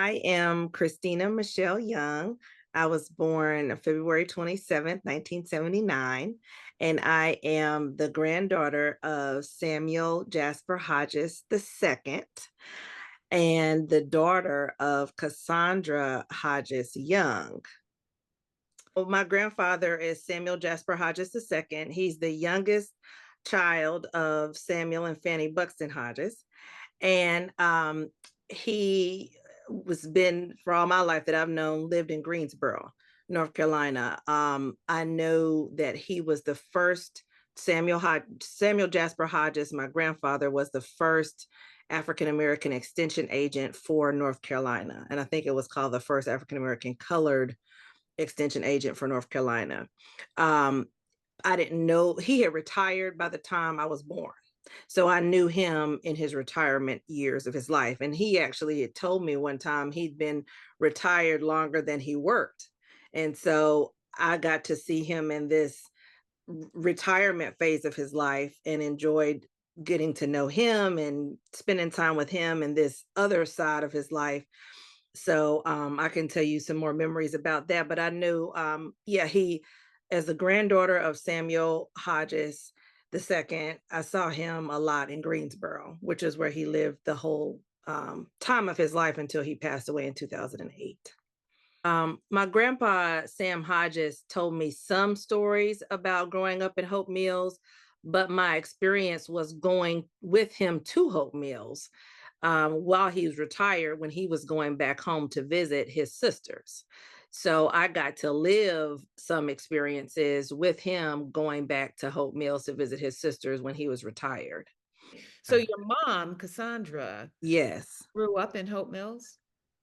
I am Christina Michelle Young. I was born February 27th, 1979, and I am the granddaughter of Samuel Jasper Hodges II and the daughter of Cassandra Hodges Young. Well, my grandfather is Samuel Jasper Hodges II. He's the youngest child of Samuel and Fanny Buxton Hodges. And he was been for all my life that I've known lived in Greensboro, North Carolina. I know that he was the first Samuel Jasper Hodges. My grandfather was the first African American extension agent for North Carolina, and I think it was called the first African American colored extension agent for North Carolina. Um, I didn't know he had retired by the time I was born. So I knew him in his retirement years of his life. And he actually had told me one time he'd been retired longer than he worked. And so I got to see him in this retirement phase of his life and enjoyed getting to know him and spending time with him and this other side of his life. So I can tell you some more memories about that. But I knew, he, as the granddaughter of Samuel Hodges II, I saw him a lot in Greensboro, which is where he lived the whole time of his life until he passed away in 2008. My grandpa, Sam Hodges, told me some stories about growing up in Hope Mills, but my experience was going with him to Hope Mills while he was retired when he was going back home to visit his sisters. So I got to live some experiences with him going back to Hope Mills to visit his sisters when he was retired. So your mom, Cassandra, Yes. grew up in Hope Mills?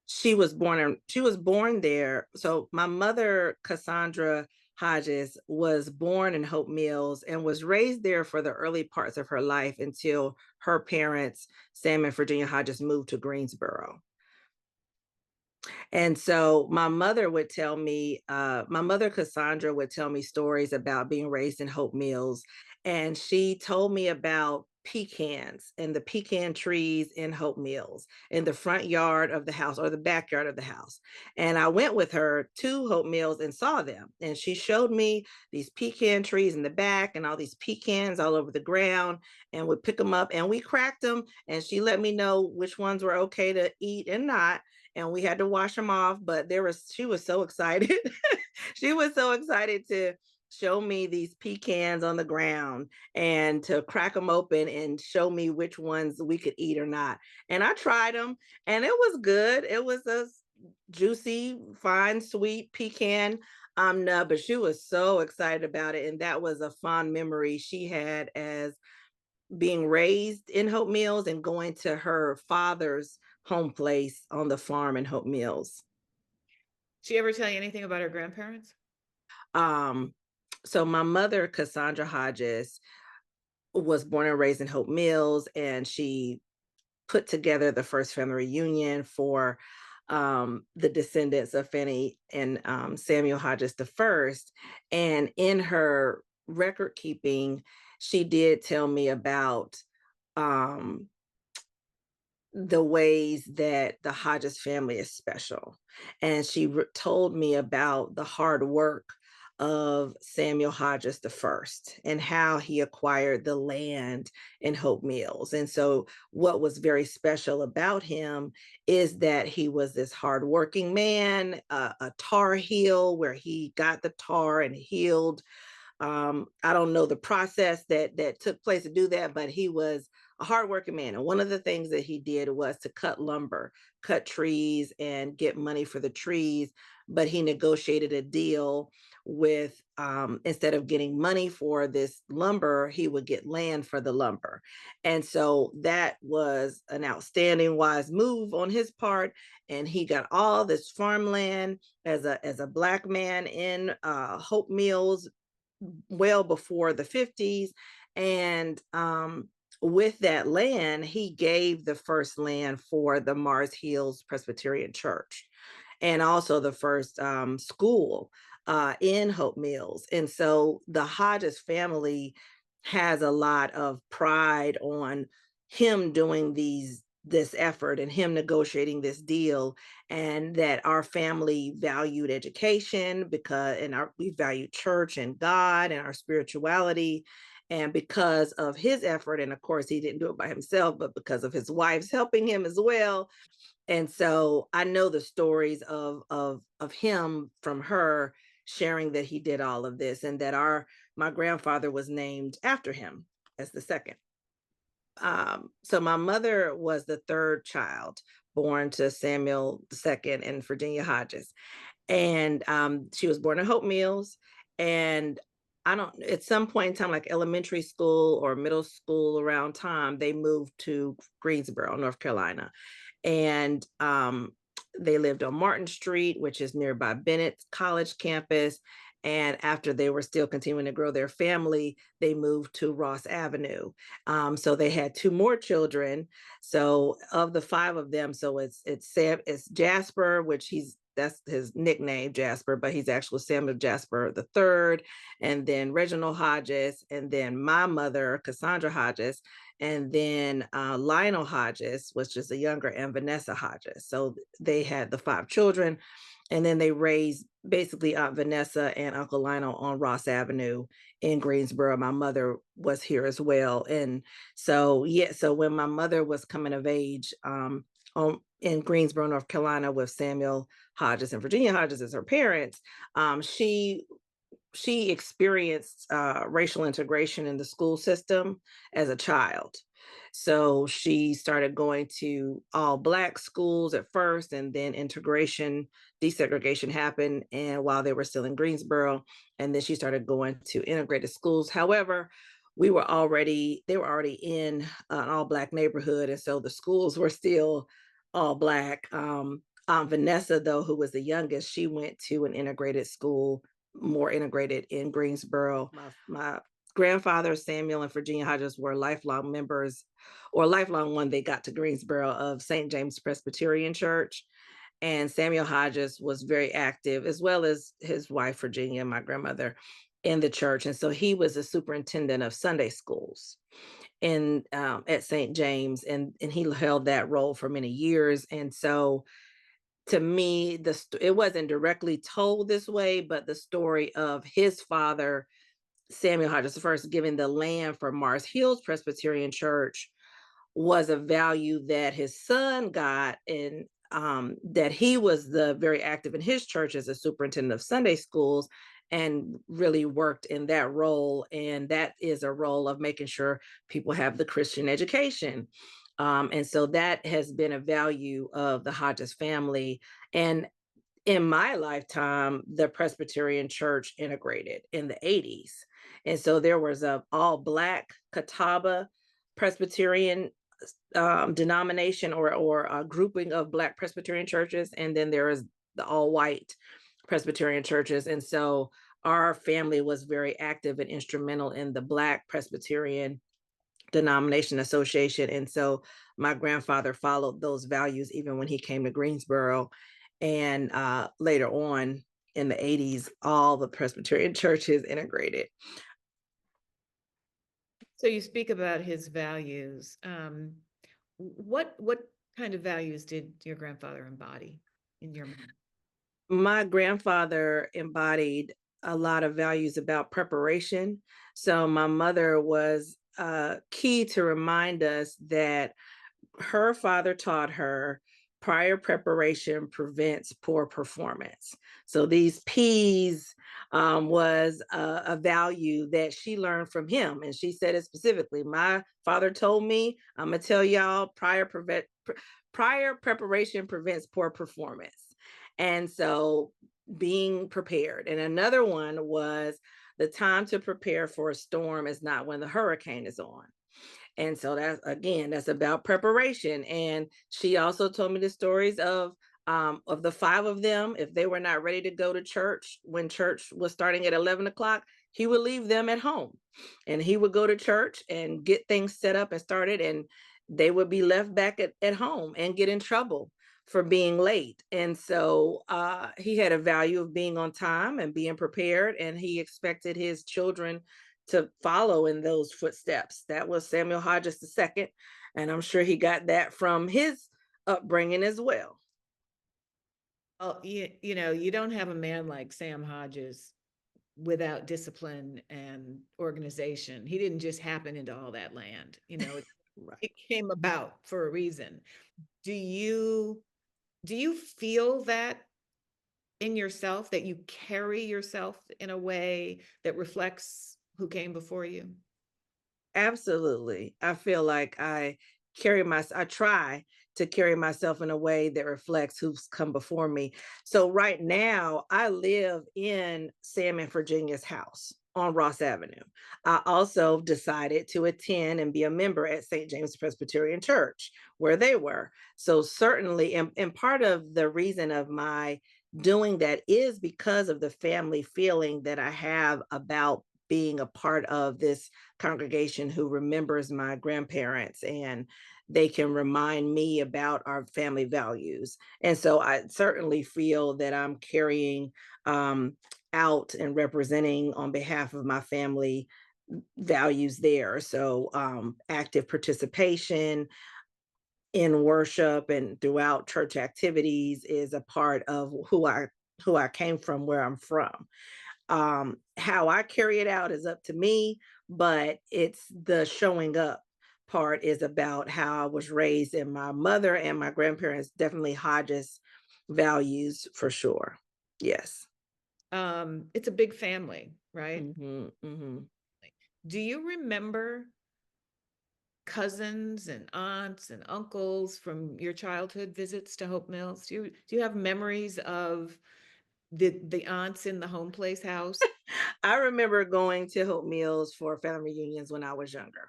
She was born there. So my mother, Cassandra Hodges, was born in Hope Mills and was raised there for the early parts of her life until her parents, Sam and Virginia Hodges, moved to Greensboro. And so my mother Cassandra would tell me stories about being raised in Hope Mills. And she told me about pecans and the pecan trees in Hope Mills in the front yard of the house or the backyard of the house. And I went with her to Hope Mills and saw them. And she showed me these pecan trees in the back and all these pecans all over the ground and would pick them up and we cracked them. And she let me know which ones were okay to eat and not, and we had to wash them off. But she was so excited. She was so excited to show me these pecans on the ground and to crack them open and show me which ones we could eat or not. And I tried them and it was good. It was a juicy, fine, sweet pecan nut, but she was so excited about it. And that was a fond memory she had as being raised in Hope Mills and going to her father's home place on the farm in Hope Mills. She ever tell you anything about her grandparents? Um, so my mother, Cassandra Hodges, was born and raised in Hope Mills, and she put together the first family reunion for the descendants of Fanny and Samuel Hodges I. And in her record keeping, she did tell me about um, the ways that the Hodges family is special. And she told me about the hard work of Samuel Hodges I and how he acquired the land in Hope Mills. And so, what was very special about him is that he was this hardworking man, a tar heel where he got the tar and healed. I don't know the process that took place to do that, but he was a hardworking man. And one of the things that he did was to cut lumber, cut trees, and get money for the trees. But he negotiated a deal with instead of getting money for this lumber, he would get land for the lumber. And so that was an outstanding, wise move on his part. And he got all this farmland as a black man in Hope Mills well before the 50s. And with that land, he gave the first land for the Mars Hills Presbyterian Church and also the first school in Hope Mills. And so the Hodges family has a lot of pride on him doing these this effort and him negotiating this deal, and that our family valued education because and we valued church and God and our spirituality. And because of his effort, and of course he didn't do it by himself, but because of his wife's helping him as well. And so I know the stories of him from her sharing that he did all of this, and that our my grandfather was named after him as the second. So my mother was the third child born to Samuel II and Virginia Hodges. And she was born in Hope Mills. And I don't, at some point in time, like elementary school or middle school around time, they moved to Greensboro, North Carolina. And they lived on Martin Street, which is nearby Bennett College campus. And after they were still continuing to grow their family, they moved to Ross Avenue. So they had two more children. So of the five of them, so it's Sam, it's Jasper, which that's his nickname, Jasper, but he's actually Samuel Jasper the third, and then Reginald Hodges, and then my mother, Cassandra Hodges, and then Lionel Hodges, which is the younger, and Vanessa Hodges. So they had the five children, and then they raised basically Aunt Vanessa and Uncle Lionel on Ross Avenue in Greensboro. My mother was here as well, and so yeah. So when my mother was coming of age, in Greensboro, North Carolina, with Samuel Hodges and Virginia Hodges as her parents, she experienced racial integration in the school system as a child. So she started going to all Black schools at first, and then integration, desegregation happened, and while they were still in Greensboro, and then she started going to integrated schools. However, they were already in an all Black neighborhood, and so the schools were still all Black. Vanessa, though, who was the youngest, she went to an integrated school, more integrated in Greensboro. My grandfather, Samuel and Virginia Hodges, were lifelong members, or lifelong when they got to Greensboro, of St. James Presbyterian Church. And Samuel Hodges was very active, as well as his wife, Virginia, my grandmother, in the church. And so he was a superintendent of Sunday schools in at St. James, and he held that role for many years. And so to me, it wasn't directly told this way, but the story of his father, Samuel Hodges the first, giving the land for Mars Hills Presbyterian Church, was a value that his son got, and that he was the very active in his church as a superintendent of Sunday schools, and really worked in that role. And that is a role of making sure people have the Christian education. And so that has been a value of the Hodges family. And in my lifetime, the Presbyterian Church integrated in the 80s. And so there was a all Black Catawba Presbyterian denomination, or a grouping of Black Presbyterian churches. And then there is the all white Presbyterian churches. And so our family was very active and instrumental in the Black Presbyterian denomination association. And so my grandfather followed those values even when he came to Greensboro. And later on in the 80s, all the Presbyterian churches integrated. So you speak about his values. What kind of values did your grandfather embody in your mind? My grandfather embodied a lot of values about preparation. So my mother was key to remind us that her father taught her prior preparation prevents poor performance. So these P's was a value that she learned from him. And she said it specifically. My father told me, I'm going to tell y'all, prior preparation prevents poor performance. And so being prepared. And another one was, the time to prepare for a storm is not when the hurricane is on. And so that's, again, that's about preparation. And she also told me the stories of the five of them. If they were not ready to go to church when church was starting at 11 o'clock, he would leave them at home, and he would go to church and get things set up and started, and they would be left back at home and get in trouble for being late. And so he had a value of being on time and being prepared, and he expected his children to follow in those footsteps. That was Samuel Hodges II. And I'm sure he got that from his upbringing as well. Oh, you know, you don't have a man like Sam Hodges without discipline and organization. He didn't just happen into all that land. You know, Right. it came about for a reason. Do you do you feel that in yourself, that you carry yourself in a way that reflects who came before you? Absolutely. I feel like I try to carry myself in a way that reflects who's come before me. So right now I live in Sam and Virginia's house on Ross Avenue. I also decided to attend and be a member at St. James Presbyterian Church where they were. So certainly, and part of the reason of my doing that is because of the family feeling that I have about being a part of this congregation who remembers my grandparents, and they can remind me about our family values. And so I certainly feel that I'm carrying out and representing on behalf of my family values there. So active participation in worship and throughout church activities is a part of who I came from, where I'm from. How I carry it out is up to me, but it's the showing up part is about how I was raised, and my mother and my grandparents definitely Hodges values for sure. Yes. It's a big family, right? Hmm. Hmm. Do you remember cousins and aunts and uncles from your childhood visits to Hope Mills? Do you have memories of the aunts in the home place house? I remember going to Hope Mills for family reunions when I was younger.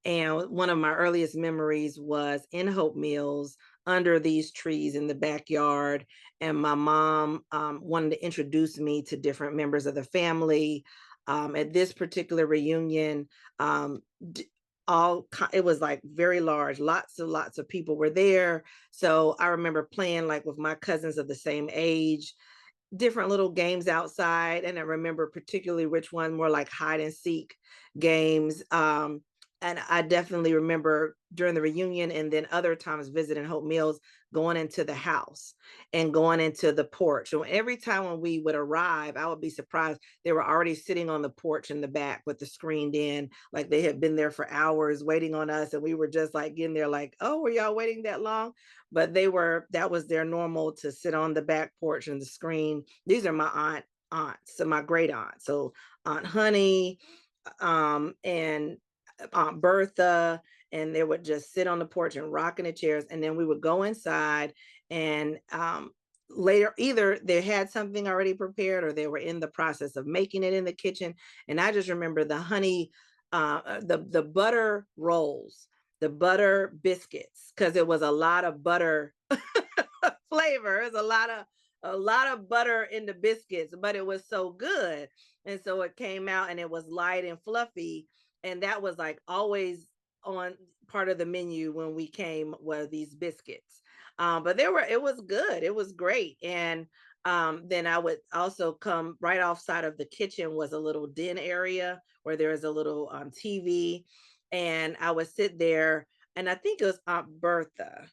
And one of my earliest memories was in Hope Mills under these trees in the backyard. And my mom wanted to introduce me to different members of the family. At this particular reunion, um, d- it was like very large, lots of people were there. So I remember playing like with my cousins of the same age, different little games outside. And I remember particularly which one more like hide and seek games. And I definitely remember during the reunion and then other times visiting Hope Mills, going into the house and going into the porch. So every time when we would arrive, I would be surprised. They were already sitting on the porch in the back with the screened in, like they had been there for hours waiting on us. And we were just like getting there, like, oh, were y'all waiting that long? But that was their normal to sit on the back porch and the screen. These are my aunts, so my great aunt. So Aunt Honey, and Aunt Bertha, and they would just sit on the porch and rock in the chairs. And then we would go inside and later either they had something already prepared or they were in the process of making it in the kitchen. And I just remember the honey, the butter rolls, the butter biscuits, because it was a lot of butter flavor. It's a lot of butter in the biscuits, but it was so good. And so it came out and it was light and fluffy. And that was like always on part of the menu when we came, were these biscuits. But it was good. It was great. And then I would also come right off side of the kitchen was a little den area where there was a little TV. And I would sit there, and I think it was Aunt Bertha,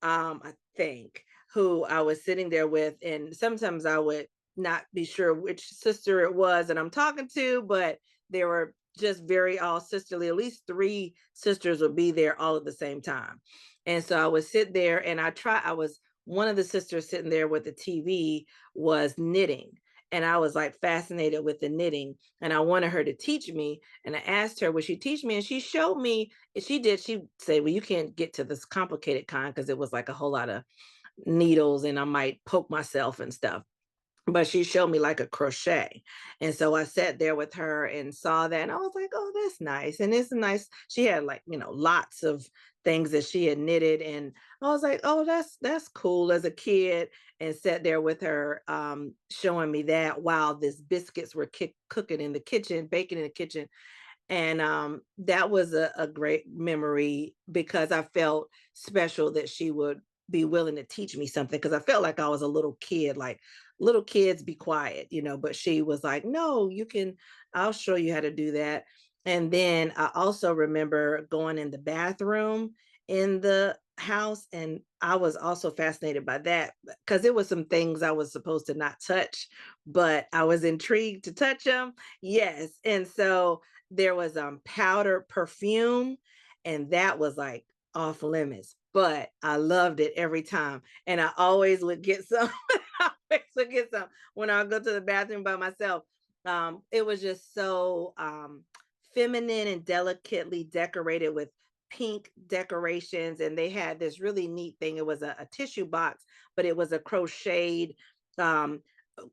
I think, who I was sitting there with. And sometimes I would not be sure which sister it was that I'm talking to, but they were just very all sisterly. At least three sisters would be there all at the same time. And so I would sit there and I was one of the sisters sitting there with the TV was knitting. And I was like fascinated with the knitting, and I wanted her to teach me. And I asked her, would she teach me? And she showed me. She said, well, you can't get to this complicated kind because it was like a whole lot of needles and I might poke myself and stuff. But she showed me like a crochet. And so I sat there with her and saw that. And I was like, oh, that's nice. And it's nice. She had like, lots of things that she had knitted. And I was like, oh, that's cool as a kid. And sat there with her, showing me that while these biscuits were cooking in the kitchen, baking in the kitchen. And that was a great memory because I felt special that she would be willing to teach me something, because I felt like I was a little kid, like little kids be quiet, but she was like, no, you can, I'll show you how to do that. And then I also remember going in the bathroom in the house, and I was also fascinated by that because it was some things I was supposed to not touch, but I was intrigued to touch them. Yes. And so there was powdered perfume, and that was like off limits, but I loved it every time. And I always would get some. I always would get some when I would go to the bathroom by myself. It was just so feminine and delicately decorated with pink decorations. And they had this really neat thing. It was a tissue box, but it was a crocheted um,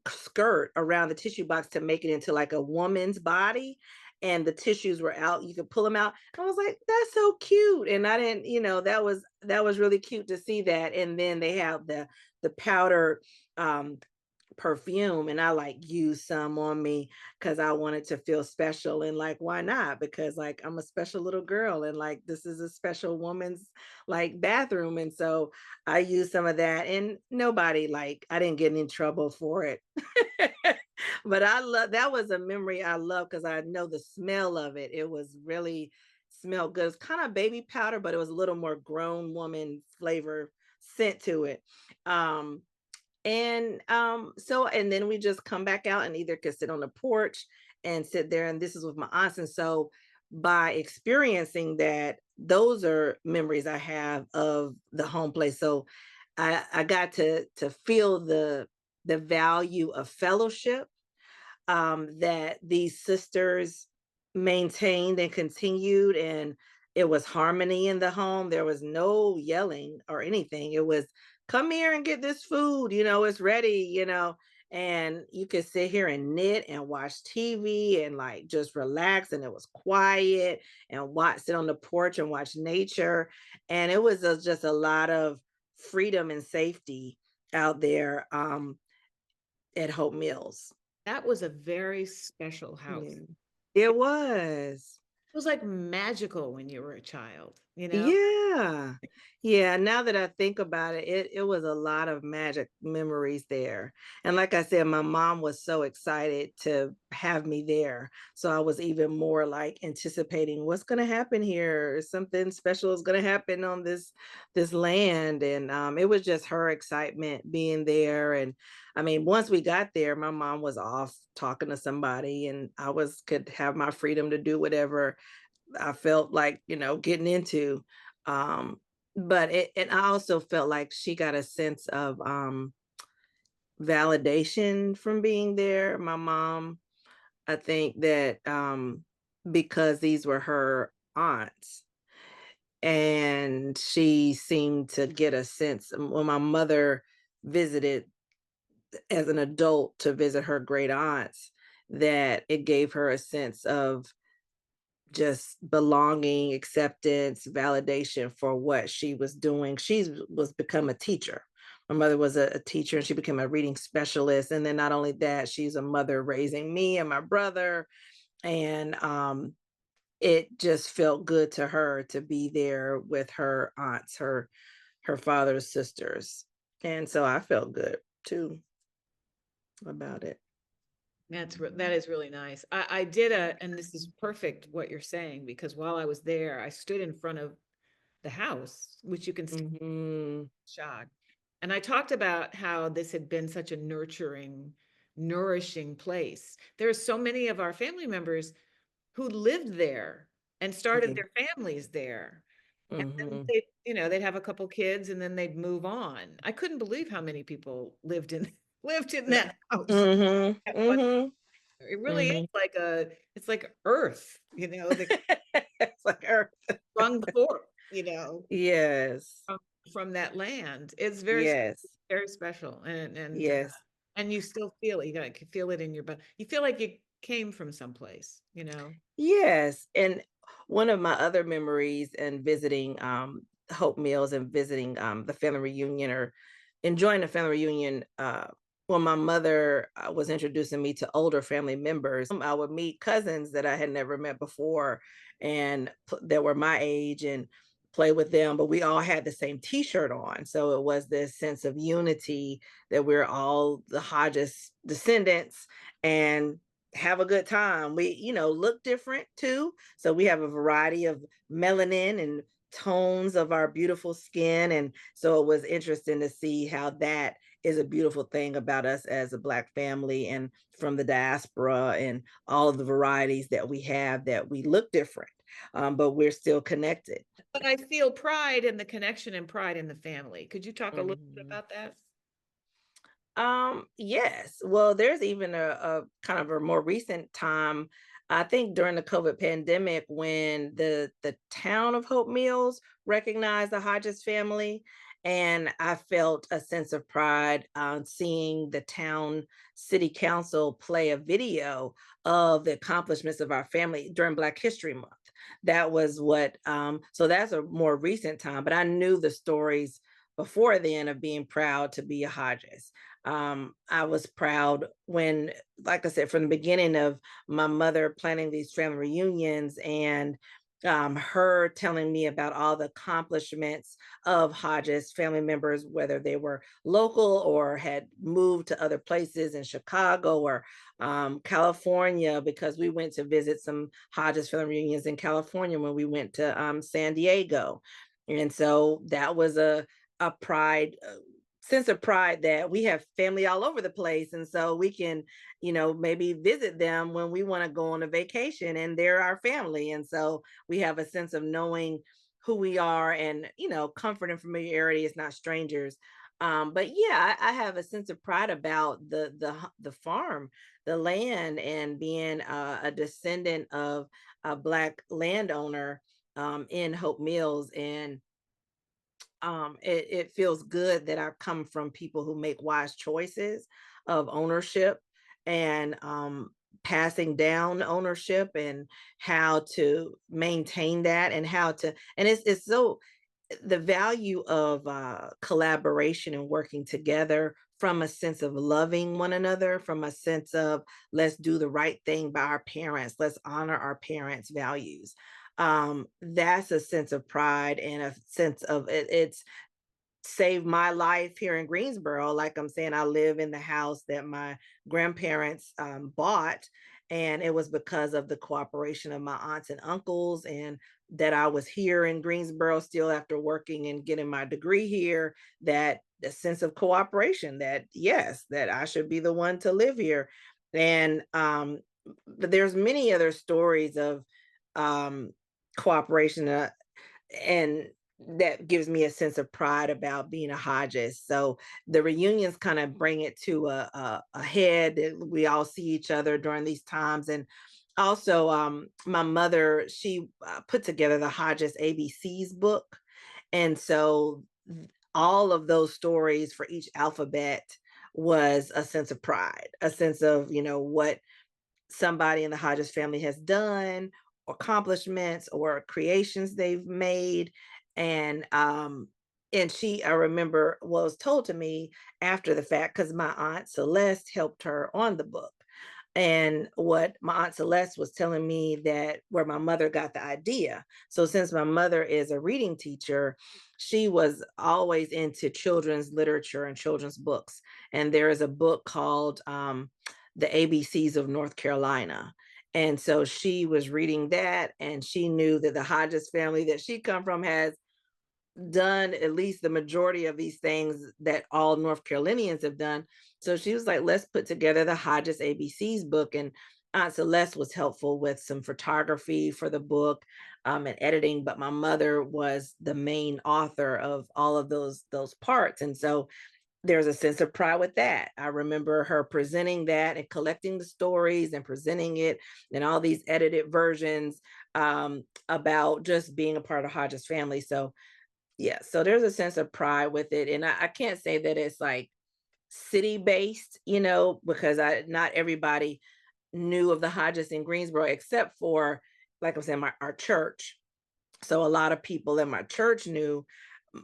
skirt around the tissue box to make it into like a woman's body. And the tissues were out. You could pull them out. I was like, that's so cute. And I didn't, that was really cute to see that. And then they have the powder um perfume, and I like used some on me because I wanted to feel special. And like, why not? Because like I'm a special little girl, and like this is a special woman's like bathroom. And so I used some of that, and nobody, like, I didn't get in trouble for it. But I love that. Was a memory I love because I know the smell of it. It was really smelled good. It's kind of baby powder, but it was a little more grown woman flavor scent to it. Um, and then we just come back out and either could sit on the porch and sit there. And this is with my aunts. And so by experiencing that, those are memories I have of the home place. So I got to feel the value of fellowship that these sisters maintained and continued. And it was harmony in the home. There was no yelling or anything. It was, come here and get this food, it's ready. And you could sit here and knit and watch TV and like just relax. And it was quiet, and sit on the porch and watch nature. And it was just a lot of freedom and safety out there at Hope Mills. That was a very special house. Yeah. It was. It was like magical when you were a child, you know? Yeah. Yeah, now that I think about it, it was a lot of magic memories there. And like I said, my mom was so excited to have me there. So I was even more like anticipating what's going to happen here. Something special is going to happen on this land. And it was just her excitement being there. And I mean, once we got there, my mom was off talking to somebody, and I was could have my freedom to do whatever I felt like, getting into. Um, but and I also felt like she got a sense of validation from being there. My mom, I think that because these were her aunts, and she seemed to get a sense when my mother visited as an adult to visit her great aunts, that it gave her a sense of just belonging, acceptance, validation for what she was doing. She was become a teacher. My mother was a teacher, and she became a reading specialist. And then not only that, she's a mother raising me and my brother. And it just felt good to her to be there with her aunts, her father's sisters. And so I felt good too about it. That is really nice. I did and this is perfect what you're saying, because while I was there, I stood in front of the house, which you can see Hmm. shot. And I talked about how this had been such a nurturing, nourishing place. There are so many of our family members who lived there and started Yeah. their families there. And then Hmm. they'd have a couple kids and then they'd move on. I couldn't believe how many people lived in lived in that house. Hmm. But Hmm. it really is Hmm. like it's like Earth, that It's like her. sprung forth, Yes. from, from that land. It's Yes. very special, Yes. and you still feel it. You feel it in your butt. You feel like it came from someplace. Yes. And one of my other memories in visiting Hope Mills and visiting the family reunion, or enjoying the family reunion, when my mother was introducing me to older family members, I would meet cousins that I had never met before, and that were my age, and play with them. But we all had the same T-shirt on. So it was this sense of unity that we're all the Hodges descendants. And have a good time. We, look different too. So we have a variety of melanin and tones of our beautiful skin. And so it was interesting to see how that is a beautiful thing about us as a Black family and from the diaspora and all of the varieties that we have, that we look different, but we're still connected. But I feel pride in the connection and pride in the family. Could you talk a little bit Mhm. about that? Yes. Well, there's even a kind of a more recent time, I think during the COVID pandemic, when the town of Hope Mills recognized the Hodges family. And I felt a sense of pride on seeing the town city council play a video of the accomplishments of our family during Black History Month. That was what, so that's a more recent time, but I knew the stories before then of being proud to be a Hodges. I was proud when, like I said, from the beginning of my mother planning these family reunions and her telling me about all the accomplishments of Hodges family members, whether they were local or had moved to other places in Chicago or California, because we went to visit some Hodges family reunions in California when we went to San Diego. And so that was a pride, sense of pride that we have family all over the place. And so we can, maybe visit them when we want to go on a vacation and they're our family. And so we have a sense of knowing who we are and, comfort and familiarity is not strangers. But yeah, I have a sense of pride about the farm, the land, and being a descendant of a Black landowner in Hope Mills. And it feels good that I've come from people who make wise choices of ownership and passing down ownership and how to maintain that and how to, and it's so, the value of collaboration and working together from a sense of loving one another, from a sense of let's do the right thing by our parents, let's honor our parents' values. That's a sense of pride and a sense of it's saved my life here in Greensboro. Like I'm saying, I live in the house that my grandparents bought, and it was because of the cooperation of my aunts and uncles, and that I was here in Greensboro still after working and getting my degree here. That the sense of cooperation, that yes, that I should be the one to live here. And but there's many other stories of um, cooperation. And that gives me a sense of pride about being a Hodges. So the reunions kind of bring it to a head. We all see each other during these times. And also, my mother, she put together the Hodges ABCs book. And so all of those stories for each alphabet was a sense of pride, a sense of, what somebody in the Hodges family has done, or accomplishments or creations they've made. And I remember was told to me after the fact, because my aunt Celeste helped her on the book. And what my aunt Celeste was telling me, that where my mother got the idea. So since my mother is a reading teacher, she was always into children's literature and children's books. And there is a book called The ABCs of North Carolina. And so she was reading that, and she knew that the Hodges family that she come from has done at least the majority of these things that all North Carolinians have done. So she was like, let's put together the Hodges ABCs book. And Aunt Celeste was helpful with some photography for the book and editing, but my mother was the main author of all of those parts. And so there's a sense of pride with that. I remember her presenting that and collecting the stories and presenting it and all these edited versions about just being a part of Hodges family. So yeah, so there's a sense of pride with it. And I can't say that it's like city based, because not everybody knew of the Hodges in Greensboro, except for, like I'm saying, our church. So a lot of people in my church knew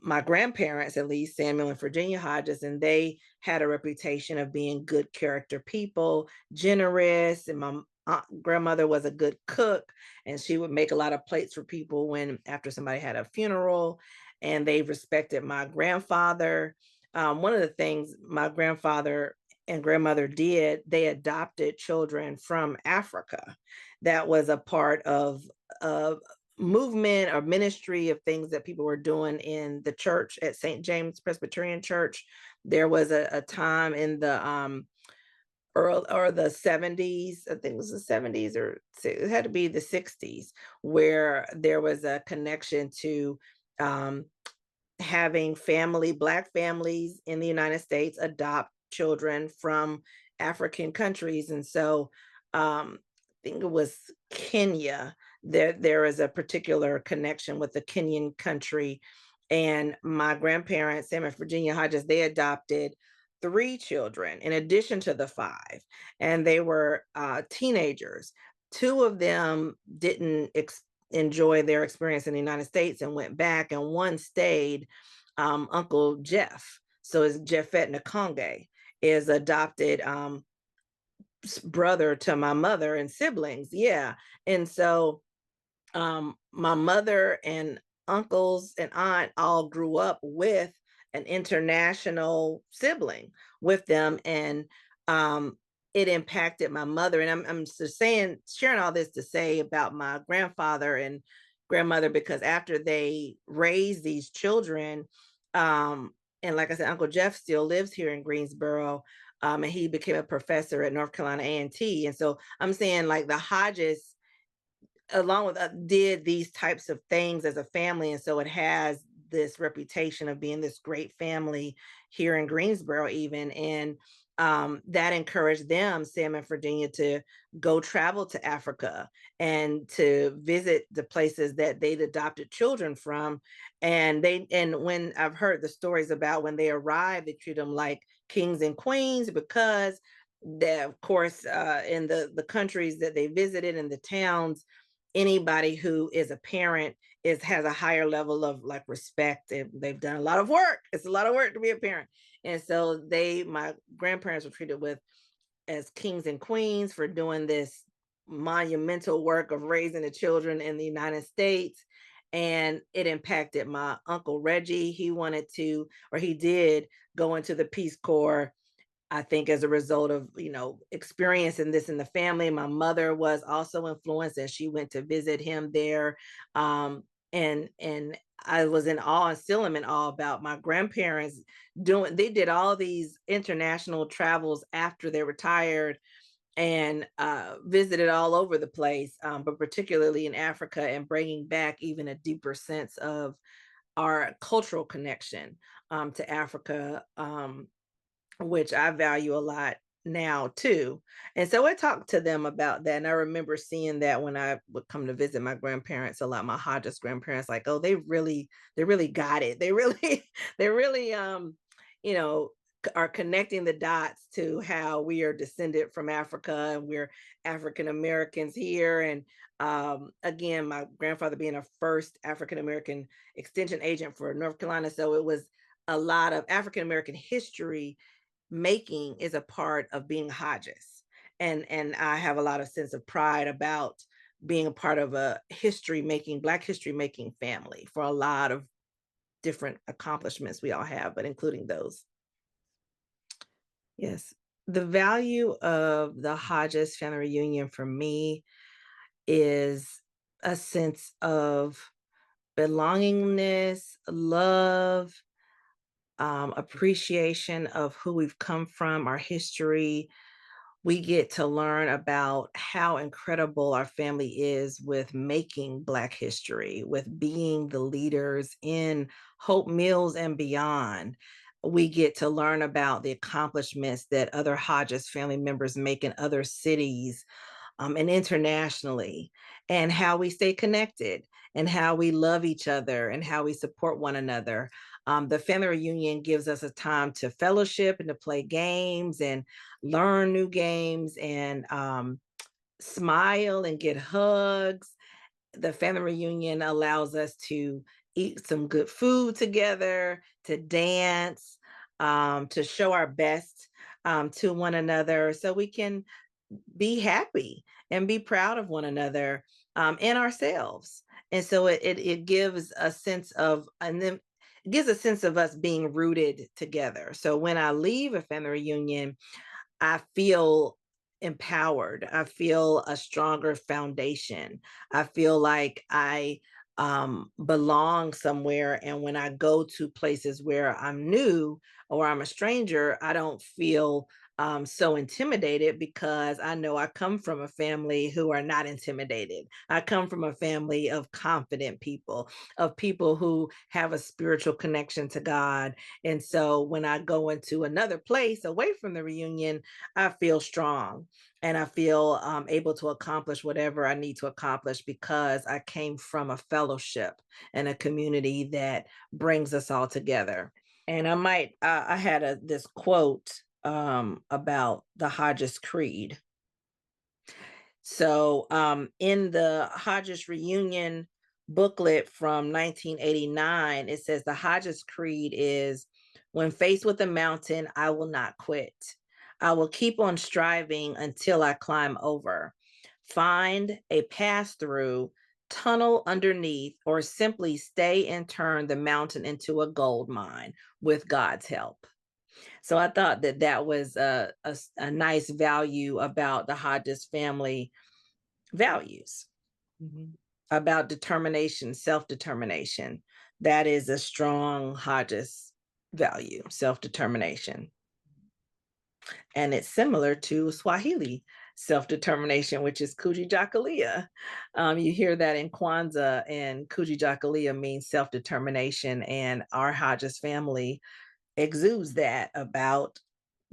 my grandparents, at least Samuel and Virginia Hodges, and they had a reputation of being good character people, generous. And my grandmother was a good cook, and she would make a lot of plates for people when after somebody had a funeral. And they respected my grandfather. One of the things my grandfather and grandmother did, they adopted children from Africa. That was a part of a movement or ministry of things that people were doing in the church at St. James Presbyterian Church. There was a time in the early or the 70s, I think it was the 70s or it had to be the 60s, where there was a connection to um, having Black families in the United States adopt children from African countries. And so I think it was Kenya. There is a particular connection with the Kenyan country. And my grandparents, Sam and Virginia Hodges, they adopted three children in addition to the five. And they were teenagers. Two of them didn't enjoy their experience in the United States and went back, and one stayed. Uncle Jeff, so it's Jeffet Nakonge, is adopted brother to my mother and siblings. Yeah. And so my mother and uncles and aunt all grew up with an international sibling with them, and it impacted my mother. And I'm just saying, sharing all this to say about my grandfather and grandmother, because after they raised these children, and like I said, Uncle Jeff still lives here in Greensboro, and he became a professor at North Carolina A&T. And so I'm saying, like, the Hodges along with did these types of things as a family, and so it has this reputation of being this great family here in Greensboro even. And that encouraged them, Sam and Virginia, to go travel to Africa and to visit the places that they'd adopted children from. And when I've heard the stories about when they arrived, they treat them like kings and queens, because that, of course, in the countries that they visited and the towns, anybody who is a parent has a higher level of like respect, and they've done a lot of work. It's a lot of work to be a parent. And so my grandparents were treated with as kings and queens for doing this monumental work of raising the children in the United States. And it impacted my uncle Reggie. He wanted to, or he did, go into the Peace Corps, I think, as a result of, experiencing this in the family. My mother was also influenced, and she went to visit him there. And I was in awe, and still am in awe, about my grandparents they did all these international travels after they retired, and visited all over the place, but particularly in Africa, and bringing back even a deeper sense of our cultural connection to Africa, which I value a lot now too. And so I talked to them about that. And I remember seeing that when I would come to visit my grandparents a lot, my Hodges grandparents, like, oh, they really got it. They really, they really, you know, are connecting the dots to how we are descended from Africa, and we're African Americans here. And again, my grandfather being a first African American extension agent for North Carolina. So it was a lot of African American history making is a part of being Hodges. And I have a lot of sense of pride about being a part of a Black history making family, for a lot of different accomplishments we all have, but including those. Yes. The value of the Hodges family reunion for me is a sense of belongingness, love, appreciation of who we've come from, our history. We get to learn about how incredible our family is with making Black history, with being the leaders in Hope Mills and beyond. We get to learn about the accomplishments that other Hodges family members make in other cities, and internationally, and how we stay connected, and how we love each other, and how we support one another. The family reunion gives us a time to fellowship and to play games and learn new games, and smile and get hugs. The family reunion allows us to eat some good food together, to dance, to show our best to one another, so we can be happy and be proud of one another, and ourselves. And so it gives a sense of, and then it gives a sense of us being rooted together. So when I leave a family reunion, I feel empowered. I feel a stronger foundation. I feel like I belong somewhere. And when I go to places where I'm new or I'm a stranger, I don't feel so intimidated because I know I come from a family who are not intimidated. I come from a family of confident people, of people who have a spiritual connection to God. And so when I go into another place away from the reunion, I feel strong and I feel able to accomplish whatever I need to accomplish because I came from a fellowship and a community that brings us all together. And I had this quote about the Hodges Creed. So, in the Hodges reunion booklet from 1989, it says the Hodges Creed is, when faced with a mountain, I will not quit. I will keep on striving until I climb over, find a pass through, tunnel underneath, or simply stay and turn the mountain into a gold mine with God's help. So I thought that that was a nice value about the Hodges family values, Mhm. about determination, self-determination. That is a strong Hodges value, self-determination. And it's similar to Swahili self-determination, which is Kujijakalia. You hear that in Kwanzaa, and Kujijakalia means self-determination. And our Hodges family exudes that about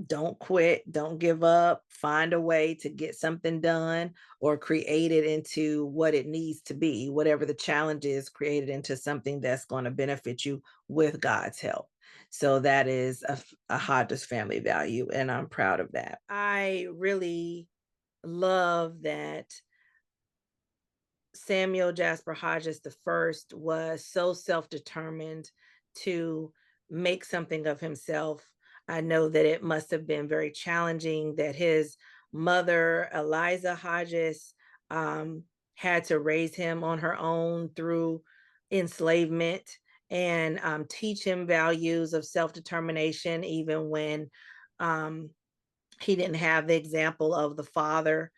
don't quit, don't give up, find a way to get something done or create it into what it needs to be. Whatever the challenge is, create it into something that's going to benefit you with God's help. So that is a Hodges family value, and I'm proud of that. I really love that Samuel Jasper Hodges the first was so self-determined to make something of himself. I know that it must have been very challenging that his mother, Eliza Hodges, um, had to raise him on her own through enslavement and teach him values of self-determination, even when um, he didn't have the example of the father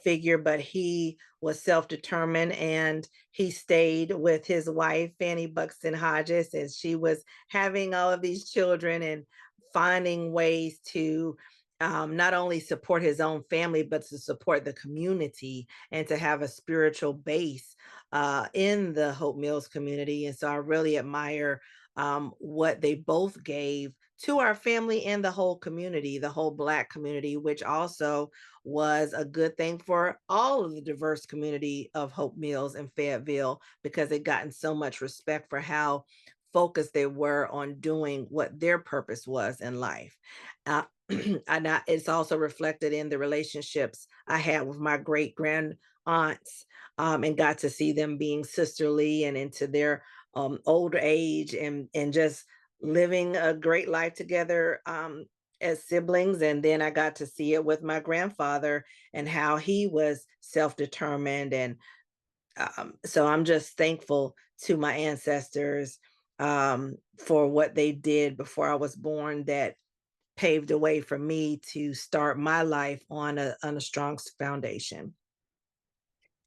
figure, but he was self-determined and he stayed with his wife, Fanny Buxton Hodges, and she was having all of these children and finding ways to not only support his own family, but to support the community and to have a spiritual base in the Hope Mills community. And so I really admire what they both gave to our family and the whole community, the whole Black community, which also was a good thing for all of the diverse community of Hope Mills and Fayetteville, because they gotten so much respect for how focused they were on doing what their purpose was in life. It's also reflected in the relationships I had with my great grand aunts, and got to see them being sisterly and into their older age, and just living a great life together as siblings. And then I got to see it with my grandfather and how he was self-determined. And so I'm just thankful to my ancestors for what they did before I was born, that paved the way for me to start my life on a strong foundation.